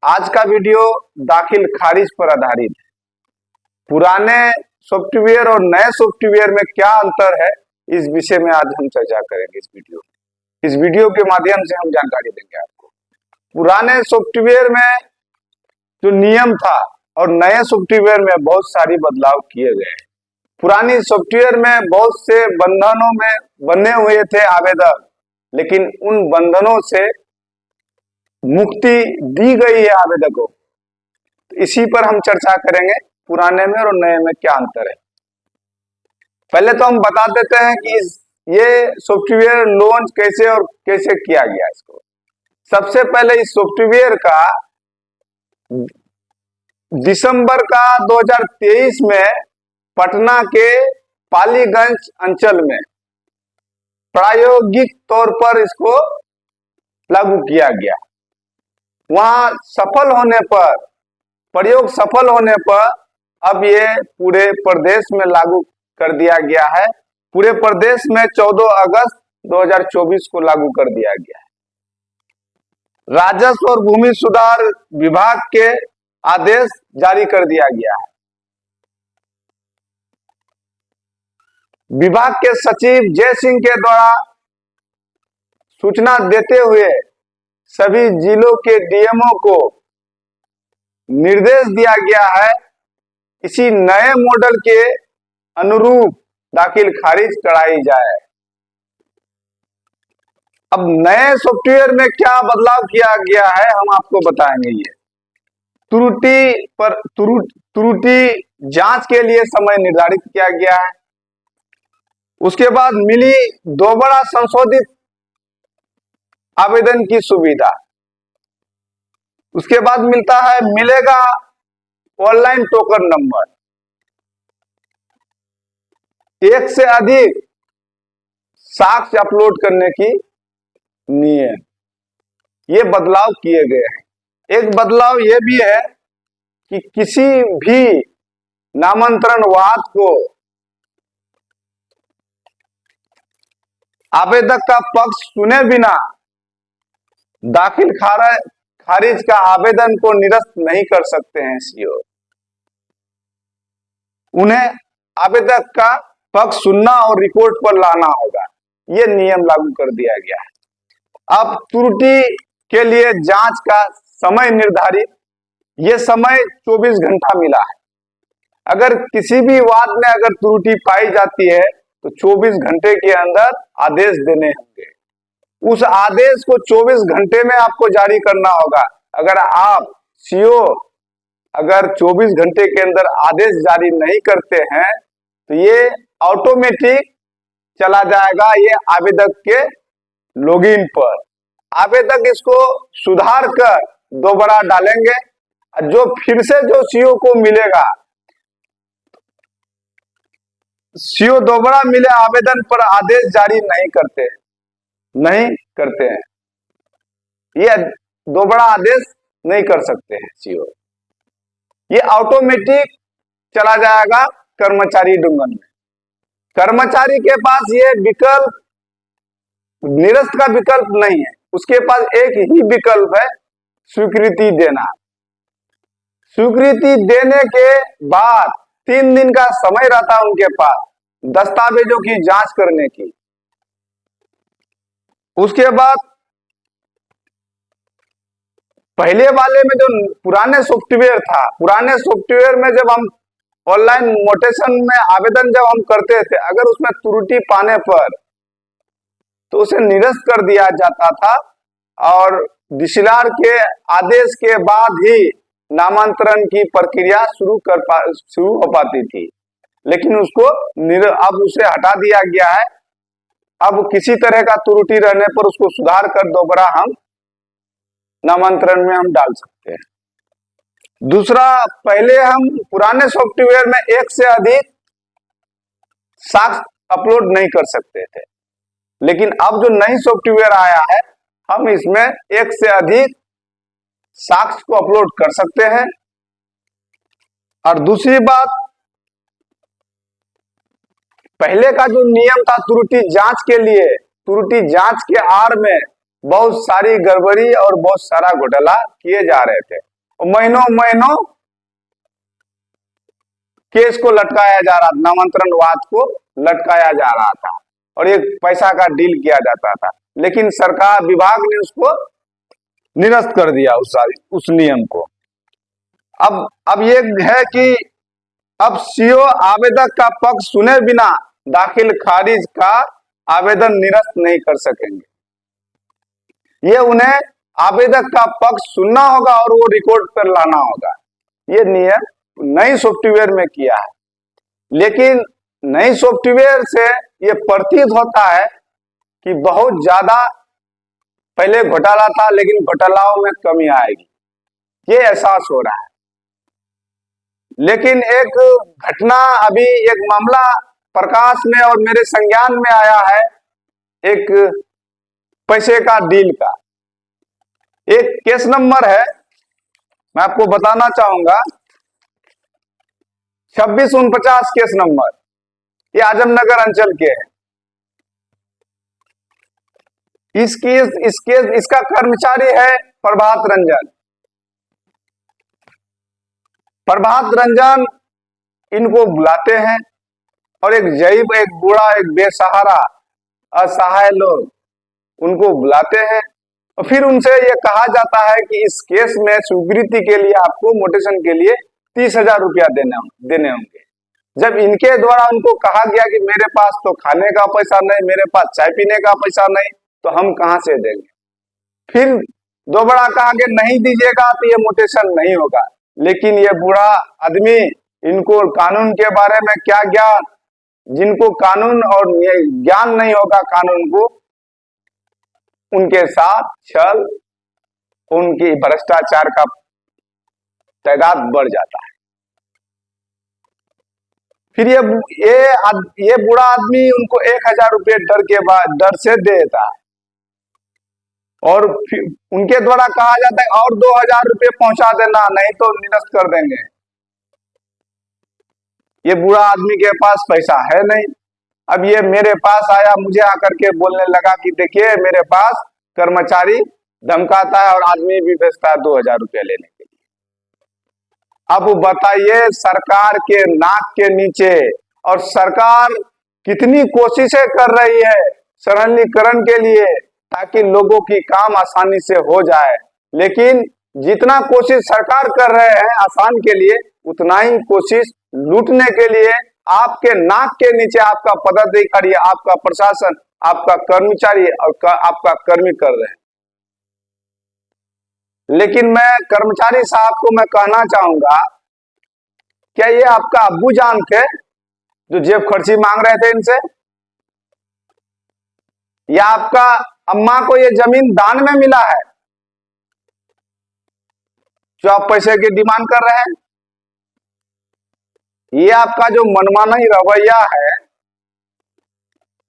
आज का वीडियो दाखिल खारिज पर आधारित है। पुराने सॉफ्टवेयर और नए सॉफ्टवेयर में क्या अंतर है, इस विषय में आज हम चर्चा करेंगे। इस वीडियो के माध्यम से हम जानकारी देंगे आपको। पुराने सॉफ्टवेयर में जो नियम था और नए सॉफ्टवेयर में बहुत सारी बदलाव किए गए हैं। पुरानी सॉफ्टवेयर में बहुत से बंधनों में बने हुए थे आवेदक, लेकिन उन बंधनों से मुक्ति दी गई है आवेदकों। तो इसी पर हम चर्चा करेंगे, पुराने में और नए में क्या अंतर है। पहले तो हम बता देते हैं कि ये सॉफ्टवेयर लॉन्च कैसे और कैसे किया गया इसको। सबसे पहले इस सॉफ्टवेयर का दिसंबर का 2023 में पटना के पालीगंज अंचल में प्रायोगिक तौर पर इसको लागू किया गया। वहां सफल होने पर, प्रयोग सफल होने पर अब ये पूरे प्रदेश में लागू कर दिया गया है। पूरे प्रदेश में 14 अगस्त 2024 को लागू कर दिया गया है। राजस्व और भूमि सुधार विभाग के आदेश जारी कर दिया गया है। विभाग के सचिव जय सिंह के द्वारा सूचना देते हुए सभी जिलों के डीएमओ को निर्देश दिया गया है, इसी नए मॉडल के अनुरूप दाखिल खारिज कराई जाए। अब नए सॉफ्टवेयर में क्या बदलाव किया गया है, हम आपको बताएंगे। ये त्रुटि जांच के लिए समय निर्धारित किया गया है। उसके बाद मिली दोबारा संशोधित आवेदन की सुविधा। उसके बाद मिलेगा ऑनलाइन टोकन नंबर। एक से अधिक साक्ष्य अपलोड करने की नियम, ये बदलाव किए गए हैं। एक बदलाव ये भी है कि किसी भी नामांतरण वाद को आवेदक का पक्ष सुने बिना दाखिल खारिज का आवेदन को निरस्त नहीं कर सकते हैं सीओ। उन्हें आवेदक का पक्ष सुनना और रिपोर्ट पर लाना होगा। ये नियम लागू कर दिया गया है। अब त्रुटि के लिए जांच का समय निर्धारित, ये समय 24 घंटा मिला है। अगर किसी भी वाद में अगर त्रुटि पाई जाती है तो 24 घंटे के अंदर आदेश देने होंगे। उस आदेश को 24 घंटे में आपको जारी करना होगा। अगर आप सीओ अगर 24 घंटे के अंदर आदेश जारी नहीं करते हैं तो ये ऑटोमेटिक चला जाएगा ये आवेदक के लॉगिन पर। आवेदक इसको सुधार कर दोबारा डालेंगे। जो फिर से जो सीओ को मिलेगा, सीओ दोबारा मिले आवेदन पर आदेश जारी नहीं करते हैं। ये दोबारा आदेश नहीं कर सकते हैं सीओ। ये ऑटोमेटिक चला जाएगा कर्मचारी डुंगन में। कर्मचारी के पास ये विकल्प, निरस्त का विकल्प नहीं है। उसके पास एक ही विकल्प है, स्वीकृति देना। स्वीकृति देने के बाद 3 दिन का समय रहता है उनके पास दस्तावेजों की जांच करने की। उसके बाद पहले वाले में जो पुराने सॉफ्टवेयर था, पुराने सॉफ्टवेयर में जब हम ऑनलाइन मोटेशन में आवेदन जब हम करते थे, अगर उसमें त्रुटि पाने पर तो उसे निरस्त कर दिया जाता था और डीसीएलआर के आदेश के बाद ही नामांतरण की प्रक्रिया शुरू हो पाती थी। लेकिन उसको अब उसे हटा दिया गया है। अब किसी तरह का त्रुटि रहने पर उसको सुधार कर दोबारा हम नामांतरण में हम डाल सकते हैं। दूसरा, पहले हम पुराने सॉफ्टवेयर में एक से अधिक साक्ष्य अपलोड नहीं कर सकते थे, लेकिन अब जो नई सॉफ्टवेयर आया है, हम इसमें एक से अधिक साक्ष्य को अपलोड कर सकते हैं। और दूसरी बात, पहले का जो नियम था त्रुटि जांच के लिए, त्रुटि जांच के आड़ में बहुत सारी गड़बड़ी और बहुत सारा घोटाला किए जा रहे थे। महीनों महीनों केस को लटकाया जा रहा था, नामांतरणवाद को लटकाया जा रहा था और एक पैसा का डील किया जाता था। लेकिन सरकार विभाग ने उसको निरस्त कर दिया उस नियम को। अब ये है कि अब सीओ आवेदक का पक्ष सुने बिना दाखिल खारिज का आवेदन निरस्त नहीं कर सकेंगे। ये उन्हें आवेदक का पक्ष सुनना होगा और वो रिकॉर्ड पर लाना होगा। ये नियम नई सॉफ्टवेयर में किया है, लेकिन नई सॉफ्टवेयर से ये प्रतीत होता है कि बहुत ज्यादा पहले घोटाला था, लेकिन घोटालाओं में कमी आएगी, ये एहसास हो रहा है। लेकिन एक घटना, अभी एक मामला प्रकाश में और मेरे संज्ञान में आया है, एक पैसे का डील का। एक केस नंबर है, मैं आपको बताना चाहूंगा, 2649 केस नंबर, ये आजमनगर अंचल के है। इसका कर्मचारी है प्रभात रंजन। प्रभात रंजन इनको बुलाते हैं और एक जईब, एक बूढ़ा, एक बेसहारा असहाय लोग उनको बुलाते हैं और फिर उनसे ये कहा जाता है कि इस केस में स्वीकृति के लिए आपको मोटेशन के लिए 30,000 रुपया देने होंगे। जब इनके द्वारा उनको कहा गया कि मेरे पास तो खाने का पैसा नहीं, मेरे पास चाय पीने का पैसा नहीं, तो हम कहां से देंगे। फिर दोबारा कहा कि नहीं दीजिएगा तो ये मोटेशन नहीं होगा। लेकिन ये बूढ़ा आदमी, इनको कानून के बारे में क्या ज्ञान, जिनको कानून और ज्ञान नहीं होगा कानून को, उनके साथ छल, उनकी भ्रष्टाचार का तादाद बढ़ जाता है। फिर ये बूढ़ा आदमी उनको 1,000 रुपये डर से देता है और फिर उनके द्वारा कहा जाता है और 2,000 रुपये पहुंचा देना, नहीं तो निरस्त कर देंगे। ये बूढ़ा आदमी के पास पैसा है नहीं। अब ये मेरे पास आया, मुझे आकर के बोलने लगा कि देखिए मेरे पास कर्मचारी धमकाता है और आदमी भी भेजता है 2,000 रुपये लेने के लिए। अब बताइए, सरकार के नाक के नीचे, और सरकार कितनी कोशिशें कर रही है सरलीकरण के लिए ताकि लोगों की काम आसानी से हो जाए, लेकिन जितना कोशिश सरकार कर रहे हैं आसान के लिए, उतना ही कोशिश लूटने के लिए आपके नाक के नीचे आपका पदाधिकारी, आपका प्रशासन, आपका कर्मचारी और आपका कर्मी कर रहे हैं। लेकिन मैं कर्मचारी साहब को मैं कहना चाहूंगा, क्या ये आपका अब्बू जान थे जो जेब खर्ची मांग रहे थे इनसे, या आपका अम्मा को ये जमीन दान में मिला है जो आप पैसे की डिमांड कर रहे हैं? ये आपका जो मनमानी रवैया है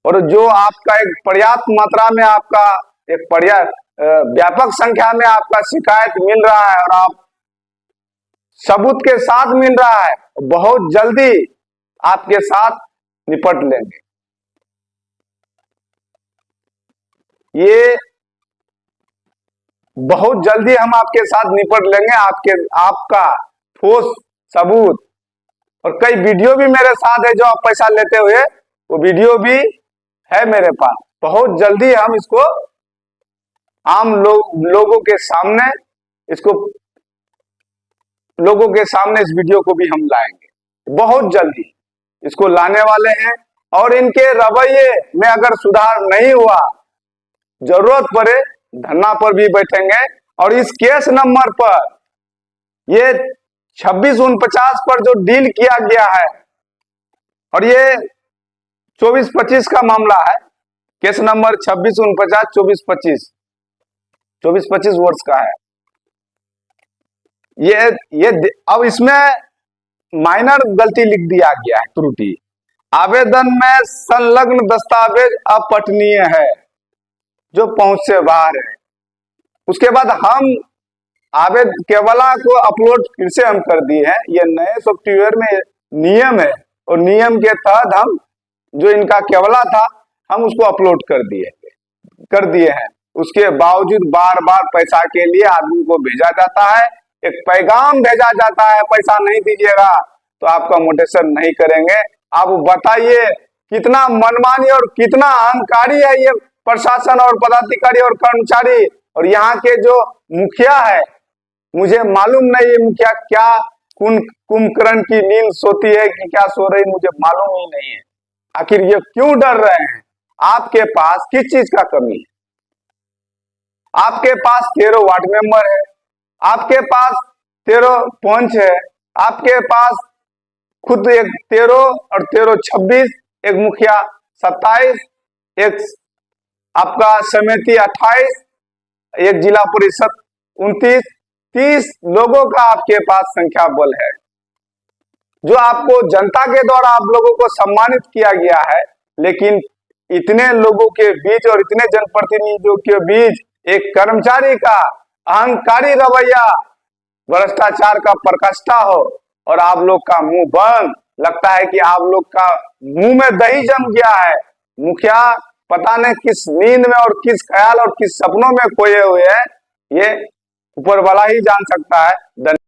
और जो आपका एक पर्याप्त मात्रा में आपका एक व्यापक संख्या में आपका शिकायत मिल रहा है और आप सबूत के साथ मिल रहा है, बहुत जल्दी आपके साथ निपट लेंगे। ये बहुत जल्दी हम आपके साथ निपट लेंगे। आपका ठोस सबूत और कई वीडियो भी मेरे साथ है जो आप पैसा लेते हुए, वो वीडियो भी है मेरे पास। बहुत जल्दी हम इसको आम लोगों के सामने इस वीडियो को भी हम लाएंगे, बहुत जल्दी इसको लाने वाले हैं। और इनके रवैये में अगर सुधार नहीं हुआ, जरूरत पड़े धरना पर भी बैठेंगे। और इस केस नंबर पर, ये 2649 पर जो डील किया गया है, और ये 2425 का मामला है, केस नंबर 2649 2425 वर्ष का है। ये अब इसमें माइनर गलती लिख दिया गया है, त्रुटि। आवेदन में संलग्न दस्तावेज अपठनीय है, जो पहुंच से बाहर है। उसके बाद हम केवला को अपलोड फिर से हम कर दिए हैं। ये नए सॉफ्टवेयर में नियम है और नियम के तहत हम जो इनका केवला था हम उसको अपलोड कर दिए हैं। उसके बावजूद बार बार पैसा के लिए आदमी को भेजा जाता है। एक पैगाम भेजा जाता है, पैसा नहीं दीजिएगा तो आपका मोटेशन नहीं करेंगे। आप बताइए कितना मनमानी और कितना अहंकारी है ये प्रशासन और पदाधिकारी और कर्मचारी। और यहाँ के जो मुखिया है, मुझे मालूम नहीं है मुखिया क्या कुंभकर्ण की नींद सोती है कि क्या सो रही, मुझे मालूम ही नहीं है। आखिर ये क्यों डर रहे हैं? आपके पास किस चीज का कमी है? आपके पास 13 वार्ड मेंबर है, आपके पास 13 पंच है, आपके पास खुद एक 13 और 13 26, एक मुखिया 27, एक आपका समिति 28, एक जिला परिषद 29, 30 लोगों का आपके पास संख्या बल है, जो आपको जनता के द्वारा आप लोगों को सम्मानित किया गया है। लेकिन इतने लोगों के बीच और इतने जनप्रतिनिधियों के बीच एक कर्मचारी का अहंकारी रवैया, भ्रष्टाचार का प्रकाष्ठा हो और आप लोग का मुंह बंद, लगता है कि आप लोग का मुंह में दही जम गया है। मुखिया पता नहीं किस नींद में और किस ख्याल और किस सपनों में खोए हुए हैं, ये ऊपर वाला ही जान सकता है।